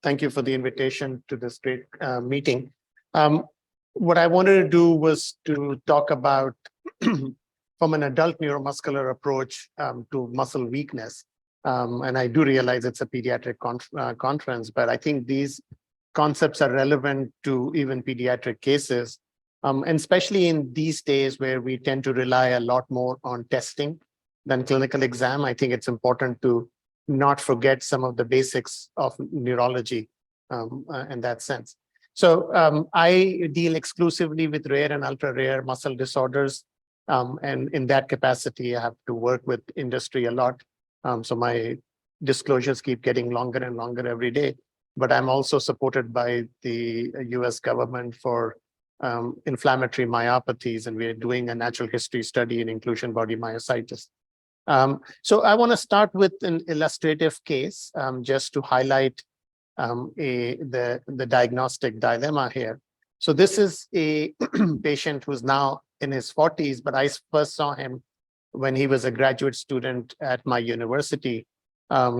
Thank you for the invitation to this great meeting. What I wanted to do was to talk about from an adult neuromuscular approach to muscle weakness. And I do realize it's a pediatric conference, but I think these concepts are relevant to even pediatric cases, and especially in these days where we tend to rely a lot more on testing than clinical exam. I think it's important to not forget some of the basics of neurology in that sense. So I deal exclusively with rare and ultra rare muscle disorders. And in that capacity, I have to work with industry a lot. So my disclosures keep getting longer and longer every day. But I'm also supported by the US government for inflammatory myopathies, and we're doing a natural history study in inclusion body myositis. So I want to start with an illustrative case just to highlight the diagnostic dilemma here. So this is a patient who's now in his 40s, but I first saw him when he was a graduate student at my university.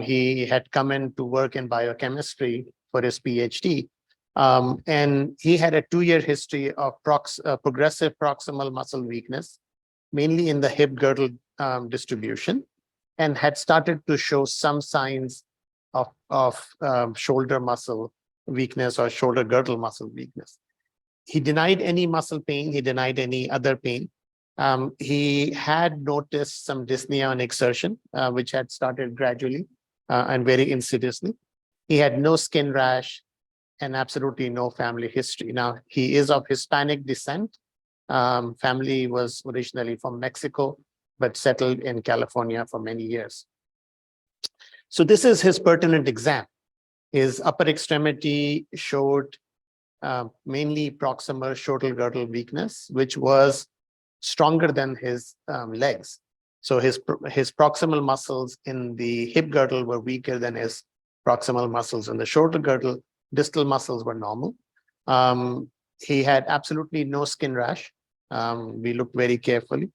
He had come in to work in biochemistry for his PhD. And he had a 2-year history of progressive proximal muscle weakness, mainly in the hip girdle distribution, and had started to show some signs of shoulder muscle weakness or shoulder girdle muscle weakness. He denied any muscle pain. He denied any other pain. He had noticed some dyspnea on exertion, which had started gradually and very insidiously. He had no skin rash and absolutely no family history. Now, he is of Hispanic descent. Family was originally from Mexico, but settled in California for many years. So this is his pertinent exam. His upper extremity showed mainly proximal shoulder girdle weakness, which was stronger than his legs. So his proximal muscles in the hip girdle were weaker than his proximal muscles in the shoulder girdle. Distal muscles were normal. He had absolutely no skin rash. We looked very carefully.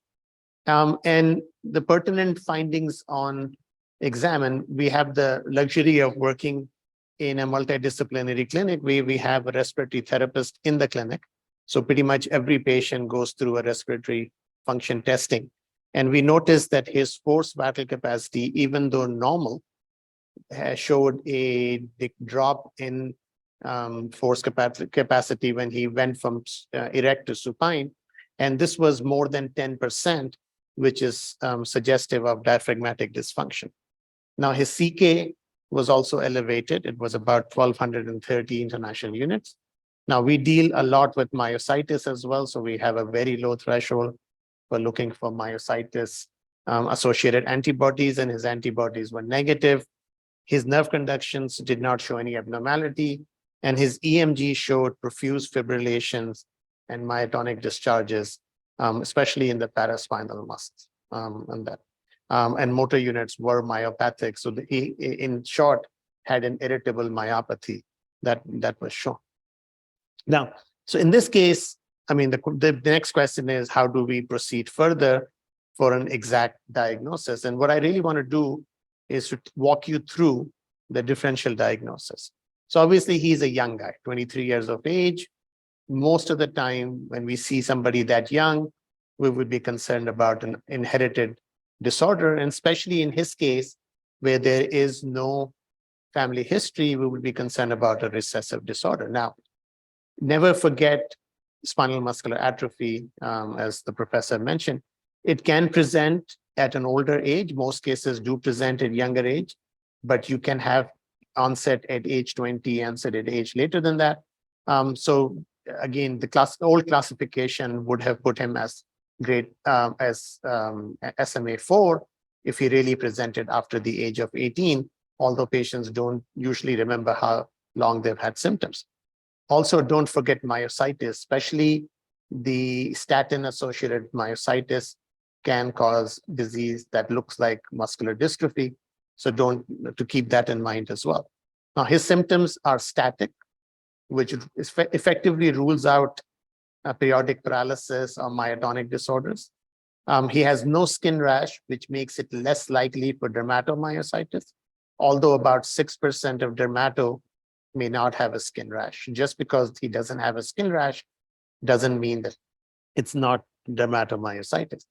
And the pertinent findings on exam, and we have the luxury of working in a multidisciplinary clinic where we have a respiratory therapist in the clinic. So pretty much every patient goes through a respiratory function testing. And we noticed that his forced vital capacity, even though normal, showed a drop in force capacity when he went from erect to supine. And this was more than 10%, which is suggestive of diaphragmatic dysfunction. Now, his CK was also elevated. It was about 1,230 international units. Now, we deal a lot with myositis as well. So we have a very low threshold for looking for myositis associated antibodies, and his antibodies were negative. His nerve conductions did not show any abnormality, and his EMG showed profuse fibrillations and myotonic discharges, especially in the paraspinal muscles and motor units were myopathic. So he, in short, had an irritable myopathy that was shown. Now, so in this case, I mean, the next question is, how do we proceed further for an exact diagnosis? And what I really want to do is to walk you through the differential diagnosis. So obviously, he's a young guy, 23 years of age. Most of the time, when we see somebody that young, we would be concerned about an inherited disorder. And especially in his case, where there is no family history, we would be concerned about a recessive disorder. Now, never forget spinal muscular atrophy, as the professor mentioned. It can present at an older age. Most cases do present at younger age, but you can have onset at age 20, onset at age later than that. So again, the old classification would have put him as grade as SMA4 if he really presented after the age of 18, although patients don't usually remember how long they've had symptoms. Also, don't forget myositis, especially the statin-associated myositis can cause disease that looks like muscular dystrophy. So to keep that in mind as well. Now, his symptoms are static, which effectively rules out periodic paralysis or myotonic disorders. He has no skin rash, which makes it less likely for dermatomyositis, although about 6% of dermato may not have a skin rash. Just because he doesn't have a skin rash doesn't mean that it's not dermatomyositis.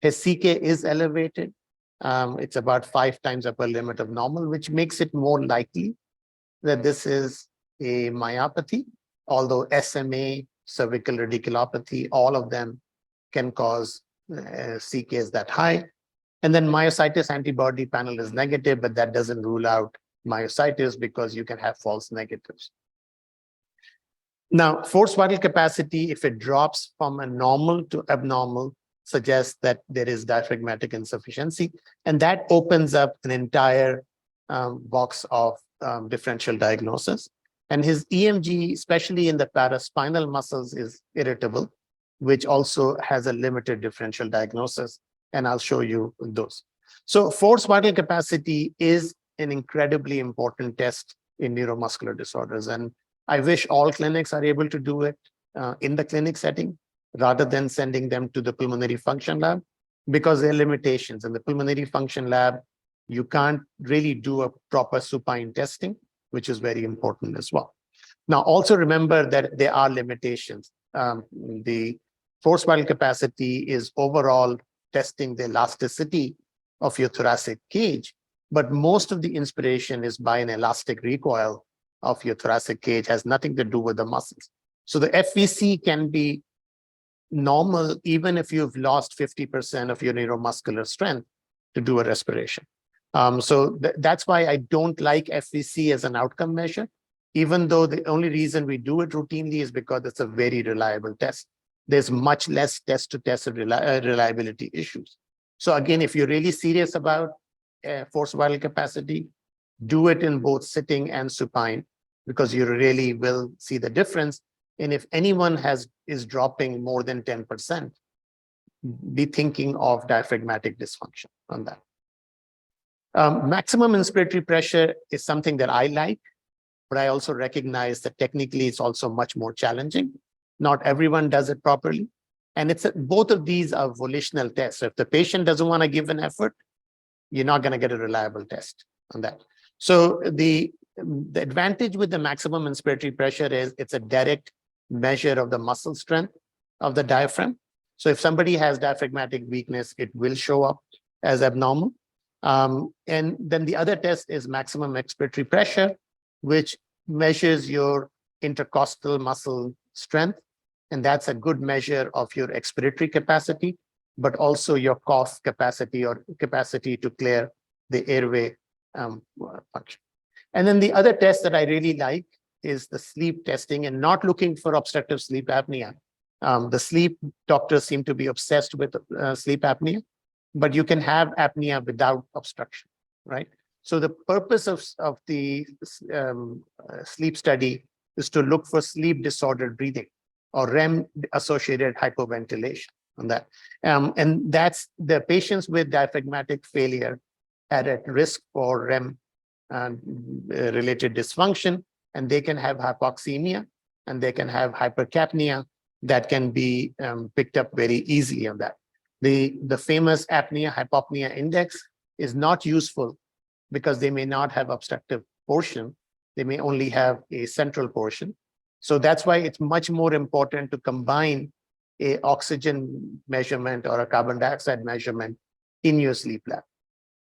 His CK is elevated. It's about 5 times upper limit of normal, which makes it more likely that this is a myopathy, although SMA, cervical radiculopathy, all of them can cause CKs that high. And then myositis antibody panel is negative, but that doesn't rule out myositis because you can have false negatives. Now, forced vital capacity, if it drops from a normal to abnormal, suggests that there is diaphragmatic insufficiency, and that opens up an entire box of differential diagnosis. And his EMG, especially in the paraspinal muscles, is irritable, which also has a limited differential diagnosis, and I'll show you those. So forced vital capacity is an incredibly important test in neuromuscular disorders, and I wish all clinics are able to do it in the clinic setting rather than sending them to the pulmonary function lab, because there are limitations. In the pulmonary function lab, you can't really do a proper supine testing, which is very important as well. Now, also remember that there are limitations. The forced vital capacity is overall testing the elasticity of your thoracic cage, but most of the inspiration is by an elastic recoil of your thoracic cage, has nothing to do with the muscles. So the FVC can be normal even if you've lost 50% of your neuromuscular strength to do a respiration. That's why I don't like FVC as an outcome measure, even though the only reason we do it routinely is because it's a very reliable test. There's much less test-to-test reliability issues. So again, if you're really serious about forced vital capacity, do it in both sitting and supine, because you really will see the difference. And if anyone is dropping more than 10%, be thinking of diaphragmatic dysfunction on that. Maximum inspiratory pressure is something that I like, but I also recognize that technically it's also much more challenging. Not everyone does it properly. And both of these are volitional tests. So if the patient doesn't want to give an effort, you're not going to get a reliable test on that. So the advantage with the maximum inspiratory pressure is it's a direct measure of the muscle strength of the diaphragm. So if somebody has diaphragmatic weakness, it will show up as abnormal. And then the other test is maximum expiratory pressure, which measures your intercostal muscle strength. And that's a good measure of your expiratory capacity, but also your cough capacity or capacity to clear the airway function. And then the other test that I really like is the sleep testing, and not looking for obstructive sleep apnea. The sleep doctors seem to be obsessed with sleep apnea, but you can have apnea without obstruction, right? So the purpose of the sleep study is to look for sleep disordered breathing or REM-associated hypoventilation on that. And that's the patients with diaphragmatic failure are at risk for REM-related dysfunction, and they can have hypoxemia and they can have hypercapnia that can be picked up very easily on that. The famous apnea-hypopnea index is not useful because they may not have obstructive portion. They may only have a central portion. So that's why it's much more important to combine an oxygen measurement or a carbon dioxide measurement in your sleep lab.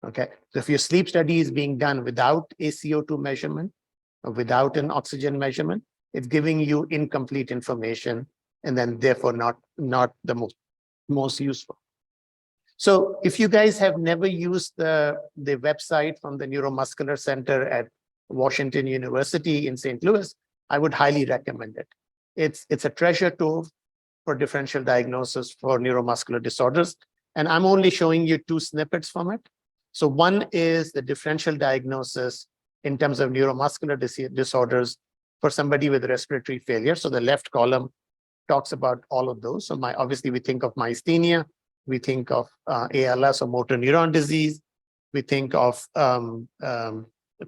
Okay, so if your sleep study is being done without a CO2 measurement or without an oxygen measurement, it's giving you incomplete information and then therefore not the most useful. So if you guys have never used the website from the Neuromuscular Center at Washington University in St. Louis, I would highly recommend it. It's a treasure trove for differential diagnosis for neuromuscular disorders. And I'm only showing you 2 snippets from it. So one is the differential diagnosis in terms of neuromuscular disorders for somebody with respiratory failure. So the left column talks about all of those. So obviously we think of myasthenia, we think of ALS or motor neuron disease, we think of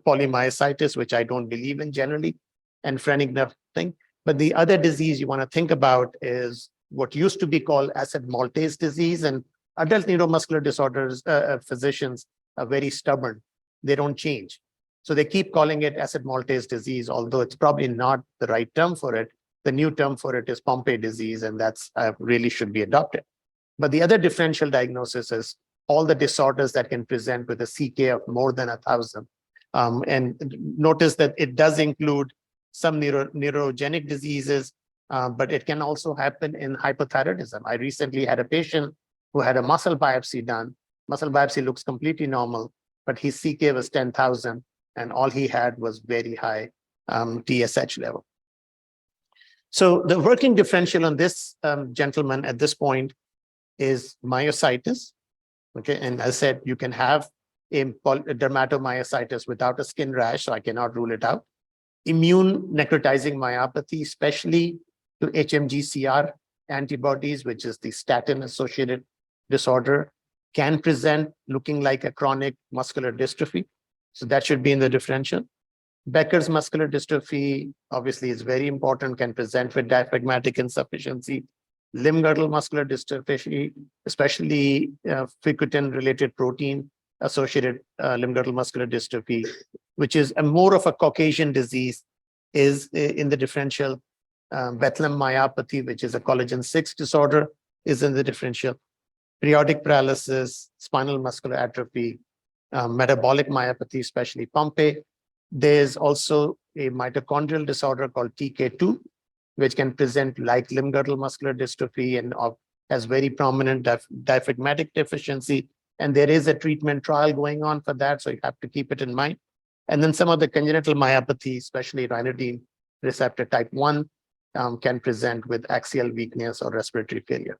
polymyositis, which I don't believe in generally, and phrenic nerve thing. But the other disease you want to think about is what used to be called acid maltase disease, and adult neuromuscular disorders physicians are very stubborn. They don't change. So they keep calling it acid maltase disease, although it's probably not the right term for it. The new term for it is Pompe disease, and that's really should be adopted. But the other differential diagnosis is all the disorders that can present with a CK of more than 1,000. And notice that it does include some neurogenic diseases, but it can also happen in hypothyroidism. I recently had a patient who had a muscle biopsy done. Muscle biopsy looks completely normal, but his CK was 10,000, and all he had was very high TSH level. So the working differential on this gentleman at this point is myositis. Okay, and as I said, you can have a dermatomyositis without a skin rash, so I cannot rule it out. Immune necrotizing myopathy, especially to HMG-CR antibodies, which is the statin-associated disorder, can present looking like a chronic muscular dystrophy. So that should be in the differential. Becker's muscular dystrophy, obviously, is very important, can present with diaphragmatic insufficiency. Limb-girdle muscular dystrophy, especially frequentin-related protein associated limb-girdle muscular dystrophy, which is a more of a Caucasian disease, is in the differential. Bethlehem myopathy, which is a collagen 6 disorder, is in the differential. Periodic paralysis, spinal muscular atrophy, metabolic myopathy, especially Pompe. There's also a mitochondrial disorder called TK2, which can present like limb-girdle muscular dystrophy and has very prominent diaphragmatic deficiency. And there is a treatment trial going on for that, so you have to keep it in mind. And then some of the congenital myopathy, especially ryanodine receptor type 1, can present with axial weakness or respiratory failure.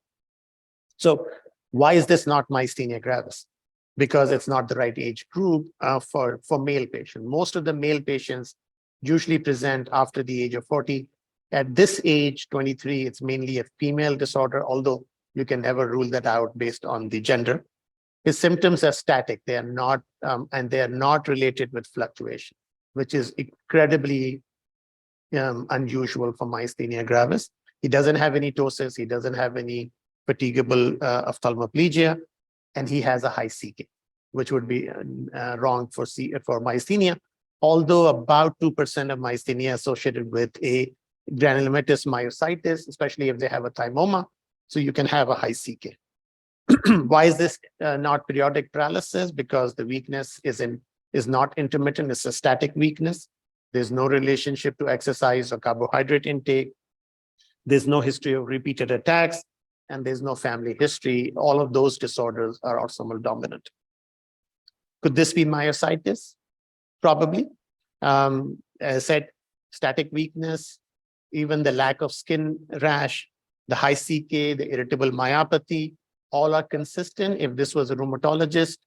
So why is this not myasthenia gravis? Because it's not the right age group for male patients. Most of the male patients usually present after the age of 40. At this age, 23, it's mainly a female disorder, although you can never rule that out based on the gender. His symptoms are static. They are not, and they are not related with fluctuation, which is incredibly unusual for myasthenia gravis. He doesn't have any ptosis. He doesn't have any fatigable ophthalmoplegia, and he has a high CK, which would be wrong for myasthenia, although about 2% of myasthenia associated with a granulomatous myositis, especially if they have a thymoma, so you can have a high CK. Why is this not periodic paralysis? Because the weakness is not intermittent, it's a static weakness. There's no relationship to exercise or carbohydrate intake. There's no history of repeated attacks, and there's no family history. All of those disorders are autosomal dominant. Could this be myositis? Probably. As I said, static weakness, even the lack of skin rash, the high CK, the irritable myopathy, all are consistent. If this was a rheumatologist,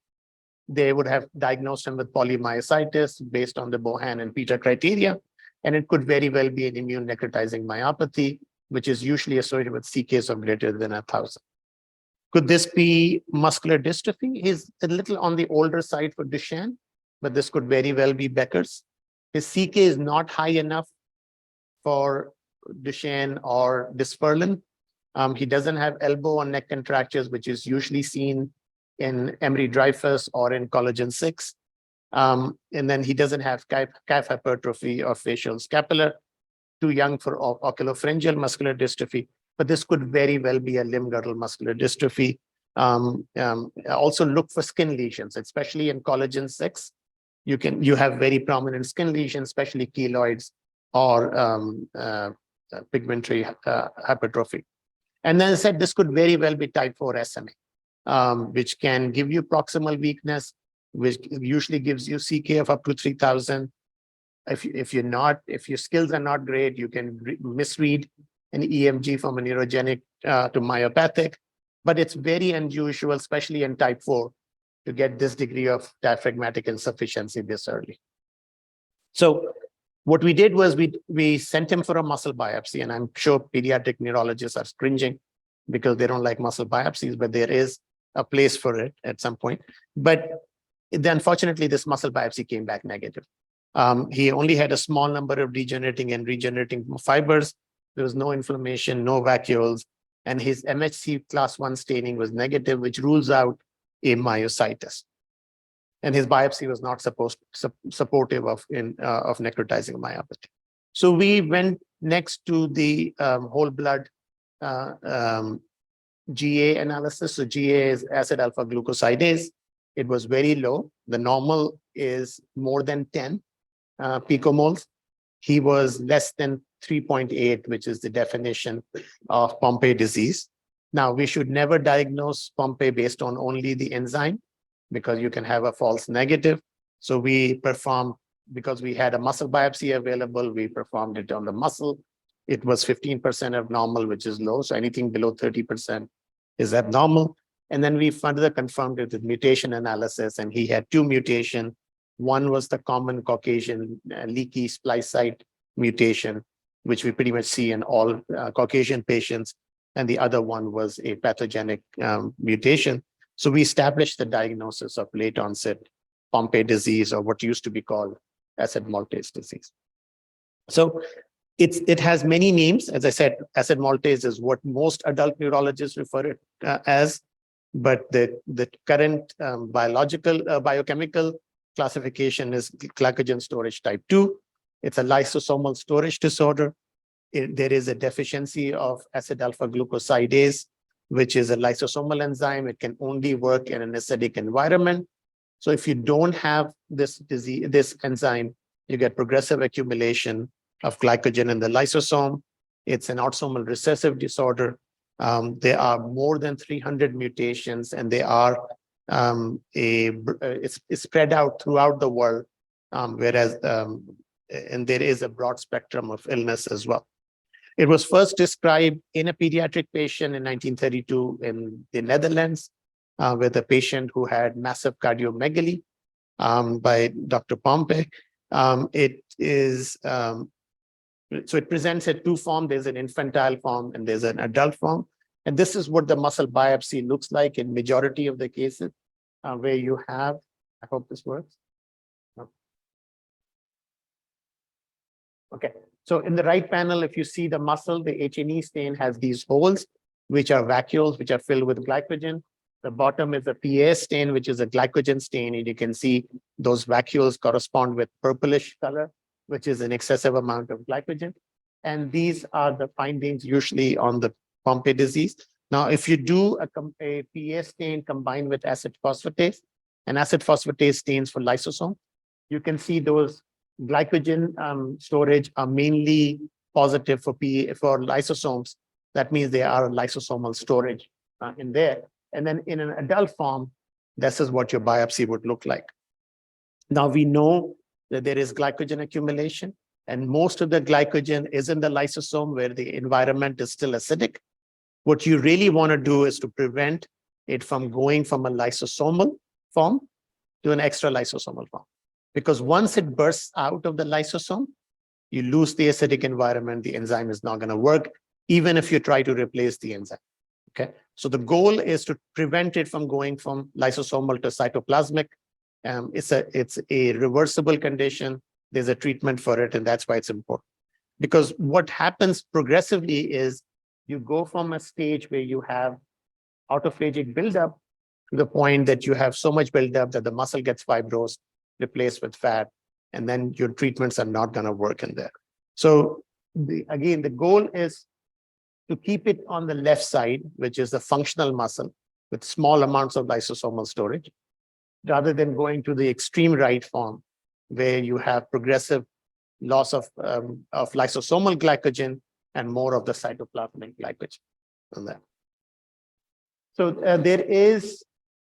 they would have diagnosed him with polymyositis based on the Bohan and Peter criteria, and it could very well be an immune necrotizing myopathy, which is usually associated with CKs of greater than 1,000. Could this be muscular dystrophy? He's a little on the older side for Duchenne, but this could very well be Becker's. His CK is not high enough for Duchenne or dysferlin. He doesn't have elbow or neck contractures, which is usually seen in Emery-Dreifuss or in collagen 6. And then he doesn't have calf hypertrophy or facial scapular. Too young for oculopharyngeal muscular dystrophy, but this could very well be a limb-girdle muscular dystrophy. Also look for skin lesions, especially in collagen 6. You have very prominent skin lesions, especially keloids or pigmentary hypertrophy. And then I said this could very well be type 4 SMA, which can give you proximal weakness, which usually gives you CK of up to 3,000. If your skills are not great, you can misread an EMG from a neurogenic to myopathic, but it's very unusual, especially in type 4, to get this degree of diaphragmatic insufficiency this early. So what we did was we sent him for a muscle biopsy, and I'm sure pediatric neurologists are cringing because they don't like muscle biopsies, but there is a place for it at some point. But unfortunately, this muscle biopsy came back negative. He only had a small number of degenerating and regenerating fibers. There was no inflammation, no vacuoles, and his MHC class 1 staining was negative, which rules out a myositis. and his biopsy was not supportive of necrotizing myopathy. So we went next to the whole blood GA analysis. So GA is acid alpha glucosidase. It was very low. The normal is more than 10 picomoles. He was less than 3.8, which is the definition of Pompe disease. Now, we should never diagnose Pompe based on only the enzyme, because you can have a false negative. So we performed, because we had a muscle biopsy available, we performed it on the muscle. It was 15% abnormal, which is low. So anything below 30% is abnormal. And then we further confirmed it with mutation analysis, and he had 2 mutations. One was the common Caucasian leaky splice site mutation, which we pretty much see in all Caucasian patients. And the other one was a pathogenic mutation. So we established the diagnosis of late onset Pompe disease, or what used to be called acid maltase disease. So it has many names. As I said, acid maltase is what most adult neurologists refer it as, but the current biochemical classification is glycogen storage type 2. It's a lysosomal storage disorder. There is a deficiency of acid alpha glucosidase, which is a lysosomal enzyme. It can only work in an acidic environment. So if you don't have this enzyme, you get progressive accumulation of glycogen in the lysosome. It's an autosomal recessive disorder. There are more than 300 mutations, and they are it's spread out throughout the world, and there is a broad spectrum of illness as well. It was first described in a pediatric patient in 1932 in the Netherlands with a patient who had massive cardiomegaly by Dr. Pompe. So it presents in 2 forms. There's an infantile form and there's an adult form. And this is what the muscle biopsy looks like in majority of the cases where you have, I hope this works. Okay, so in the right panel, if you see the muscle, the H&E stain has these holes, which are vacuoles, which are filled with glycogen. The bottom is a PA stain, which is a glycogen stain. And you can see those vacuoles correspond with purplish color, which is an excessive amount of glycogen. And these are the findings usually on the Pompe disease. Now, if you do a PA stain combined with acid phosphatase, and acid phosphatase stains for lysosome, you can see those glycogen storage are mainly positive for lysosomes. That means they are lysosomal storage in there. And then in an adult form, this is what your biopsy would look like. Now we know that there is glycogen accumulation, and most of the glycogen is in the lysosome where the environment is still acidic. What you really want to do is to prevent it from going from a lysosomal form to an extra lysosomal form. Because once it bursts out of the lysosome, you lose the acidic environment, the enzyme is not going to work, even if you try to replace the enzyme. Okay, so the goal is to prevent it from going from lysosomal to cytoplasmic. It's a reversible condition. There's a treatment for it, and that's why it's important. Because what happens progressively is you go from a stage where you have autophagic buildup to the point that you have so much buildup that the muscle gets fibrosed, replaced with fat, and then your treatments are not going to work in there. So again, the goal is to keep it on the left side, which is the functional muscle with small amounts of lysosomal storage, rather than going to the extreme right form where you have progressive loss of lysosomal glycogen and more of the cytoplasmic glycogen on that. So there is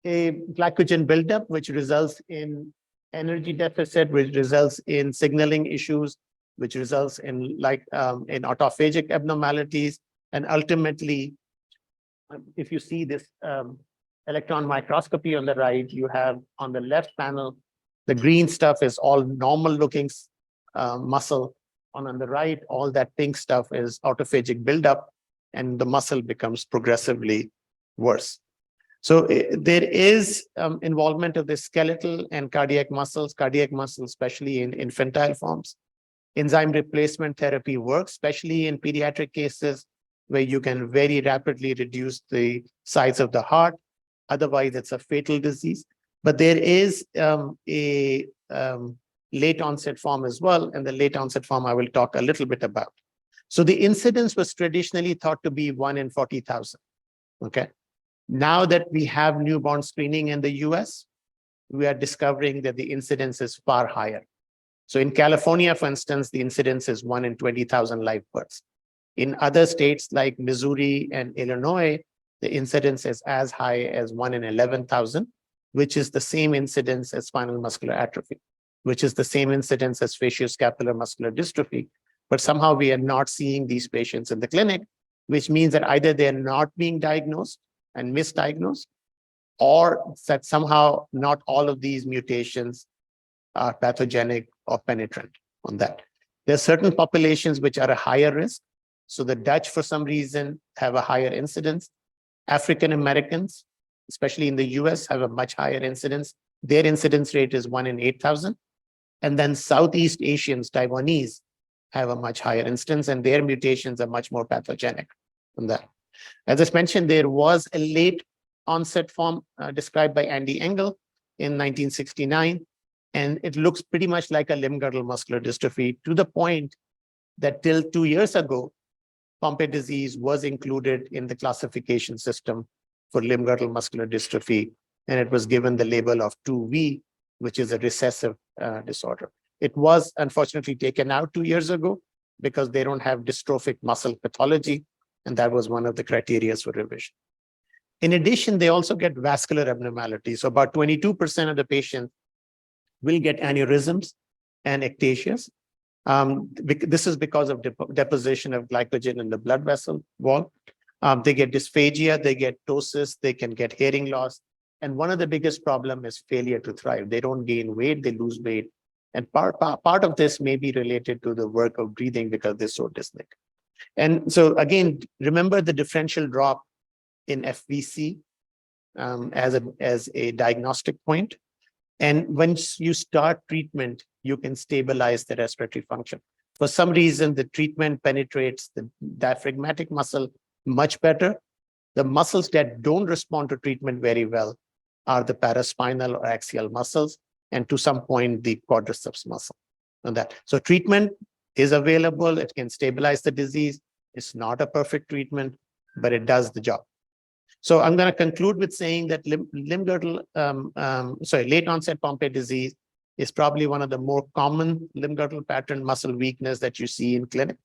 a glycogen buildup, which results in energy deficit, which results in signaling issues, which results in in autophagic abnormalities. And ultimately, if you see this electron microscopy on the right, you have on the left panel, the green stuff is all normal looking muscle. On the right, all that pink stuff is autophagic buildup, and the muscle becomes progressively worse. So there is involvement of the skeletal and cardiac muscles, especially in infantile forms. Enzyme replacement therapy works, especially in pediatric cases where you can very rapidly reduce the size of the heart. Otherwise, it's a fatal disease. But there is a late onset form as well, and the late onset form I will talk a little bit about. So the incidence was traditionally thought to be 1 in 40,000. Okay. Now that we have newborn screening in the US, we are discovering that the incidence is far higher. So in California, for instance, the incidence is 1 in 20,000 live births. In other states like Missouri and Illinois, the incidence is as high as 1 in 11,000, which is the same incidence as spinal muscular atrophy, which is the same incidence as facioscapular muscular dystrophy. But somehow we are not seeing these patients in the clinic, which means that either they're not being diagnosed and misdiagnosed, or that somehow not all of these mutations are pathogenic or penetrant on that. There are certain populations which are a higher risk. So the Dutch, for some reason, have a higher incidence. African Americans, especially in the US, have a much higher incidence. Their incidence rate is 1 in 8,000. And then Southeast Asians, Taiwanese, have a much higher incidence, and their mutations are much more pathogenic than that. As I mentioned, there was a late onset form described by Andy Engel in 1969, and it looks pretty much like a limb-girdle muscular dystrophy, to the point that till 2 years ago, Pompe disease was included in the classification system for limb-girdle muscular dystrophy, and it was given the label of 2V, which is a recessive disorder. It was unfortunately taken out 2 years ago because they don't have dystrophic muscle pathology, and that was one of the criteria for revision. In addition, they also get vascular abnormalities. So about 22% of the patients will get aneurysms and ectasias. This is because of deposition of glycogen in the blood vessel wall. They get dysphagia, they get ptosis, they can get hearing loss. And one of the biggest problems is failure to thrive. They don't gain weight, they lose weight. And part of this may be related to the work of breathing because they're so dyspneic. And so again, remember the differential drop in FVC as a diagnostic point. And once you start treatment, you can stabilize the respiratory function. For some reason, the treatment penetrates the diaphragmatic muscle much better. The muscles that don't respond to treatment very well are the paraspinal or axial muscles, and to some point, the quadriceps muscle. And that. So treatment is available. It can stabilize the disease. It's not a perfect treatment, but it does the job. So I'm going to conclude with saying that late onset Pompe disease is probably one of the more common limb-girdle pattern muscle weakness that you see in clinic.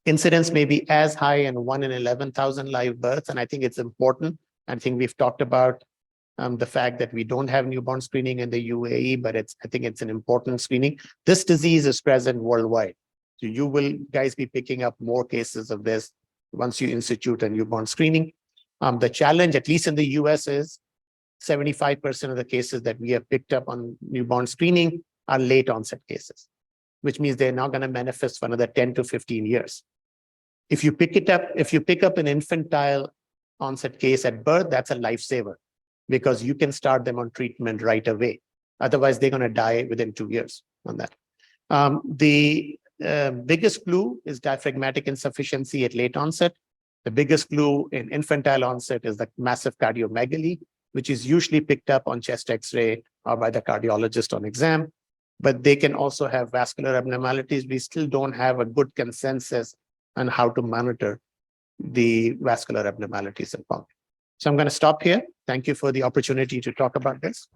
Incidence may be as high in 1 in 11,000 live births, and I think it's important. I think we've talked about the fact that we don't have newborn screening in the UAE, but I think it's an important screening. This disease is present worldwide. So you will guys be picking up more cases of this once you institute a newborn screening. The challenge, at least in the US, is 75% of the cases that we have picked up on newborn screening are late onset cases, which means they're not going to manifest for another 10 to 15 years. If you pick up an infantile onset case at birth, that's a lifesaver because you can start them on treatment right away. Otherwise, they're going to die within 2 years on that. The biggest clue is diaphragmatic insufficiency at late onset. The biggest clue in infantile onset is the massive cardiomegaly, which is usually picked up on chest X-ray or by the cardiologist on exam. But they can also have vascular abnormalities. We still don't have a good consensus on how to monitor the vascular abnormalities in Pompe. So I'm going to stop here. Thank you for the opportunity to talk about this.